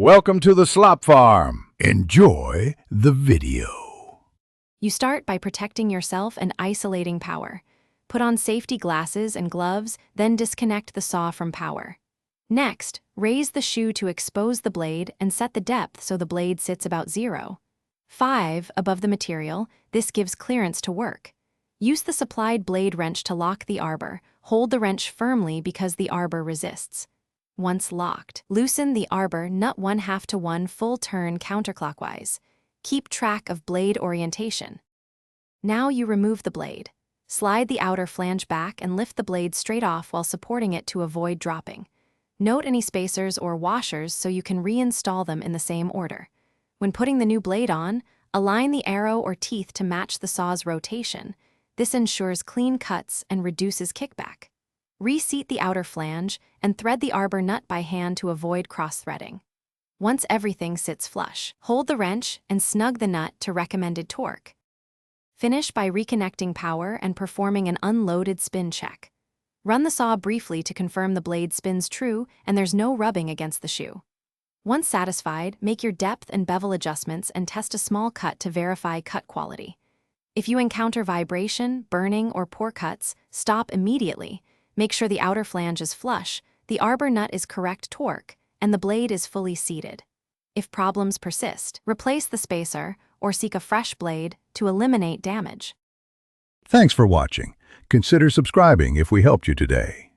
Welcome to the Slop Farm. Enjoy the video. You start by protecting yourself and isolating power. Put on safety glasses and gloves, then disconnect the saw from power. Next, raise the shoe to expose the blade and set the depth so the blade sits about 0.5 above the material. This gives clearance to work. Use the supplied blade wrench to lock the arbor. Hold the wrench firmly because the arbor resists. Once locked, loosen the arbor nut 1/2 to 1 full turn counterclockwise. Keep track of blade orientation. Now you remove the blade. Slide the outer flange back and lift the blade straight off while supporting it to avoid dropping. Note any spacers or washers so you can reinstall them in the same order. When putting the new blade on, align the arrow or teeth to match the saw's rotation. This ensures clean cuts and reduces kickback. Reseat the outer flange and thread the arbor nut by hand to avoid cross-threading. Once everything sits flush, hold the wrench and snug the nut to recommended torque. Finish by reconnecting power and performing an unloaded spin check. Run the saw briefly to confirm the blade spins true and there's no rubbing against the shoe. Once satisfied, make your depth and bevel adjustments and test a small cut to verify cut quality. If you encounter vibration, burning, or poor cuts, stop immediately. Make sure the outer flange is flush, the arbor nut is correct torque, and the blade is fully seated. If problems persist, replace the spacer or seek a fresh blade to eliminate damage. Thanks for watching. Consider subscribing if we helped you today.